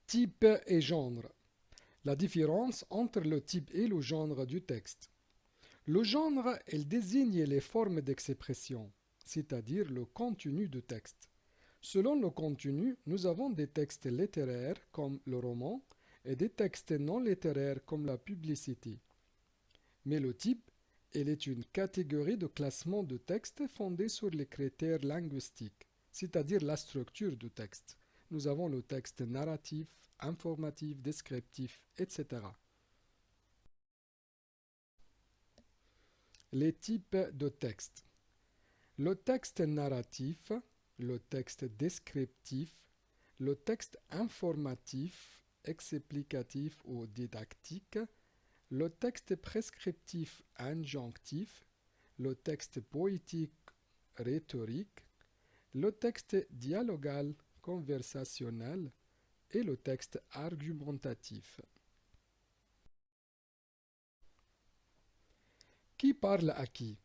Type et genre. La différence entre le type et le genre du texte. Le genre, il désigne les formes d'expression, c'est-à-dire le contenu du texte. Selon le contenu, nous avons des textes littéraires comme le roman et des textes non littéraires comme la publicité. Mais le type, il est une catégorie de classement de textes fondée sur les critères linguistiques, c'est-à-dire la structure du texte. Nous avons le texte narratif, informatif, descriptif, etc. Les types de texte. Le texte narratif, le texte descriptif, le texte informatif, explicatif ou didactique, le texte prescriptif injonctif, le texte poétique rhétorique, le texte dialogal conversationnel et le texte argumentatif. Qui parle à qui?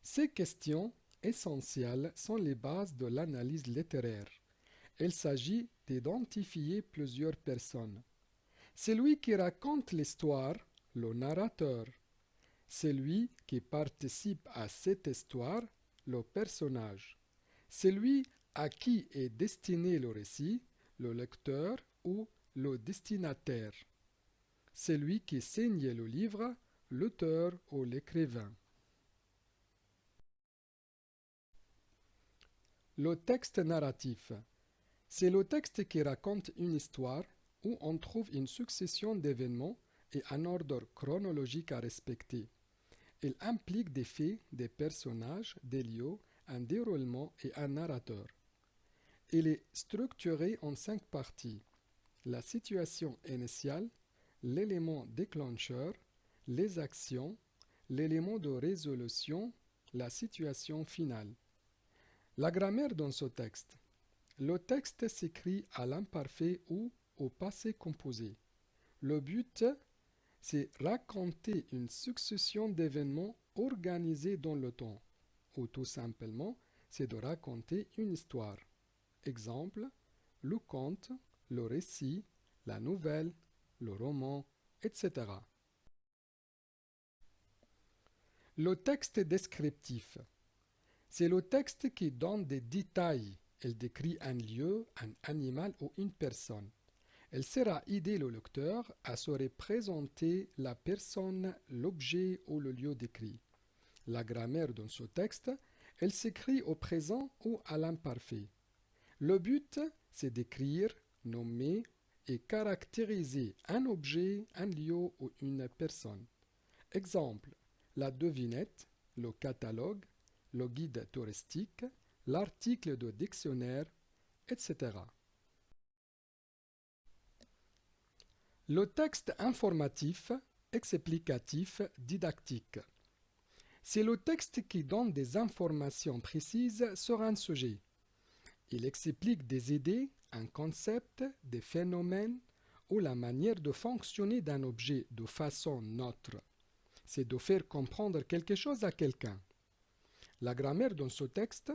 Ces questions essentielles sont les bases de l'analyse littéraire. Il s'agit d'identifier plusieurs personnes. Celui qui raconte l'histoire, le narrateur. Celui qui participe à cette histoire, le personnage. Celui à qui est destiné le récit, le lecteur ou le destinataire. Celui qui signe le livre, l'auteur ou l'écrivain. Le texte narratif. C'est le texte qui raconte une histoire où on trouve une succession d'événements et un ordre chronologique à respecter. Il implique des faits, des personnages, des lieux, un déroulement et un narrateur. Il est structuré en 5 parties. La situation initiale, l'élément déclencheur, les actions, l'élément de résolution, la situation finale. La grammaire dans ce texte. Le texte s'écrit à l'imparfait ou au passé composé. Le but, c'est raconter une succession d'événements organisés dans le temps, ou tout simplement, c'est de raconter une histoire. Exemple, le conte, le récit, la nouvelle, le roman, etc. Le texte descriptif. C'est le texte qui donne des détails. Elle décrit un lieu, un animal ou une personne. Elle sert à aider le lecteur à se représenter la personne, l'objet ou le lieu décrit. La grammaire dans ce texte, elle s'écrit au présent ou à l'imparfait. Le but, c'est d'écrire, nommer et caractériser un objet, un lieu ou une personne. Exemple, la devinette, le catalogue, le guide touristique, l'article de dictionnaire, etc. Le texte informatif, explicatif, didactique. C'est le texte qui donne des informations précises sur un sujet. Il explique des idées, un concept, des phénomènes ou la manière de fonctionner d'un objet de façon neutre. C'est de faire comprendre quelque chose à quelqu'un. La grammaire dans ce texte,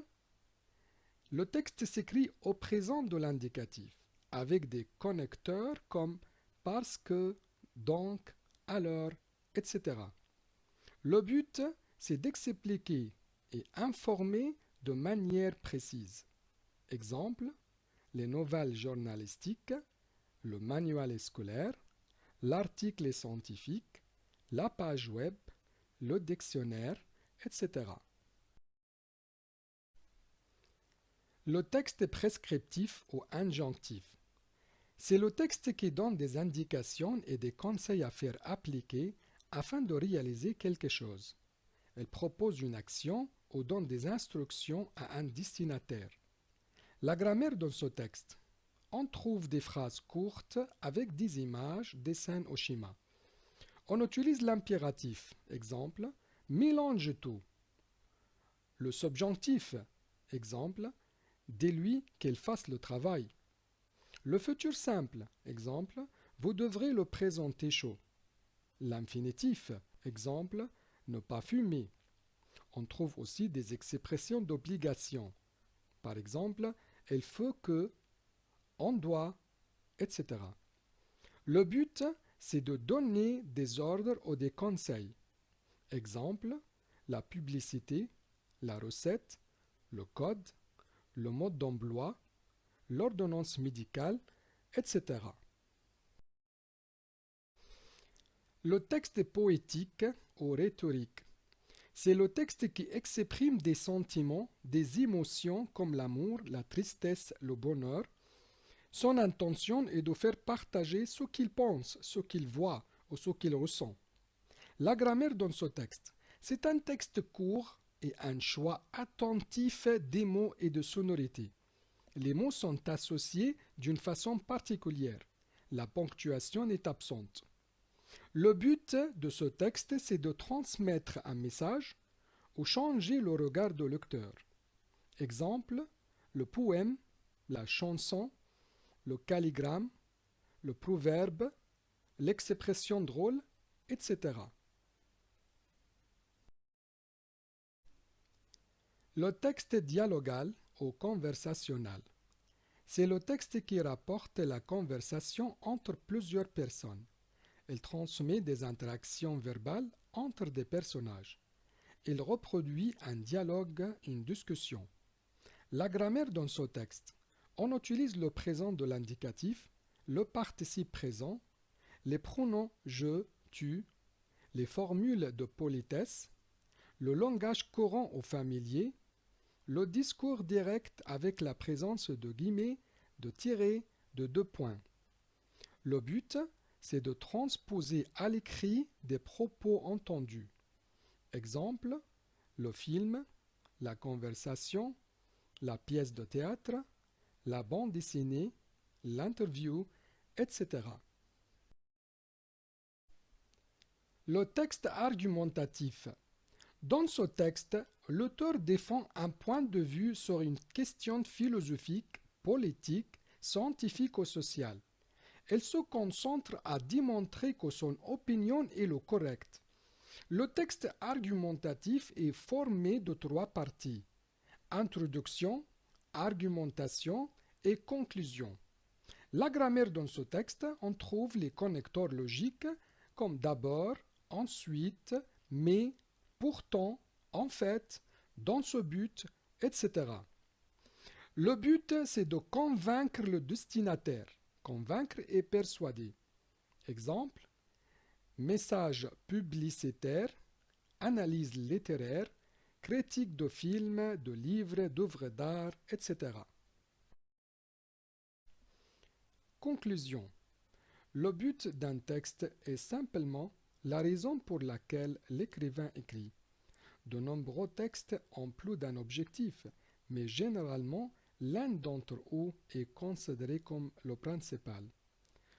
le texte s'écrit au présent de l'indicatif, avec des connecteurs comme parce que, donc, alors, etc. Le but, c'est d'expliquer et informer de manière précise. Exemple, les nouvelles journalistiques, le manuel scolaire, l'article scientifique, la page web, le dictionnaire, etc. Le texte prescriptif ou injonctif. C'est le texte qui donne des indications et des conseils à faire appliquer afin de réaliser quelque chose. Elle propose une action ou donne des instructions à un destinataire. La grammaire dans ce texte. On trouve des phrases courtes avec des images, dessins ou schémas. On utilise l'impératif. Exemple, mélange tout. Le subjonctif. Exemple, dis-lui qu'elle fasse le travail. Le futur simple. Exemple, vous devrez le présenter chaud. L'infinitif. Exemple, ne pas fumer. On trouve aussi des expressions d'obligation. Par exemple, il faut que, on doit, etc. Le but, c'est de donner des ordres ou des conseils. Exemple, la publicité, la recette, le code, le mode d'emploi, l'ordonnance médicale, etc. Le texte est poétique ou rhétorique. C'est le texte qui exprime des sentiments, des émotions comme l'amour, la tristesse, le bonheur. Son intention est de faire partager ce qu'il pense, ce qu'il voit ou ce qu'il ressent. La grammaire dans ce texte, c'est un texte court et un choix attentif des mots et de sonorités. Les mots sont associés d'une façon particulière. La ponctuation est absente. Le but de ce texte, c'est de transmettre un message ou changer le regard du lecteur. Exemple, le poème, la chanson, le calligramme, le proverbe, l'expression drôle, etc. Le texte dialogal ou conversationnel. C'est le texte qui rapporte la conversation entre plusieurs personnes. Il transmet des interactions verbales entre des personnages. Il reproduit un dialogue, une discussion. La grammaire dans ce texte. On utilise le présent de l'indicatif, le participe présent, les pronoms je, tu, les formules de politesse, le langage courant ou familier, le discours direct avec la présence de guillemets, de tirets, de deux points. Le but, c'est de transposer à l'écrit des propos entendus. Exemple, le film, la conversation, la pièce de théâtre, la bande dessinée, l'interview, etc. Le texte argumentatif. Dans ce texte, l'auteur défend un point de vue sur une question philosophique, politique, scientifique ou sociale. Il se concentre à démontrer que son opinion est le correct. Le texte argumentatif est formé de trois parties: introduction, argumentation et conclusion. La grammaire dans ce texte, on trouve les connecteurs logiques comme d'abord, ensuite, mais, pourtant, en fait, dans ce but, etc. Le but, c'est de convaincre le destinataire. Convaincre et persuader. Exemple, message publicitaire, analyse littéraire, critique de films, de livres, d'œuvres d'art, etc. Conclusion. Le but d'un texte est simplement la raison pour laquelle l'écrivain écrit. De nombreux textes ont plus d'un objectif, mais généralement, l'un d'entre eux est considéré comme le principal.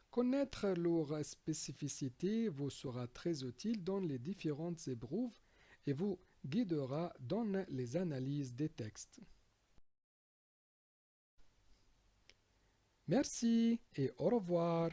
Connaître leurs spécificités vous sera très utile dans les différentes épreuves et vous guidera dans les analyses des textes. Merci et au revoir.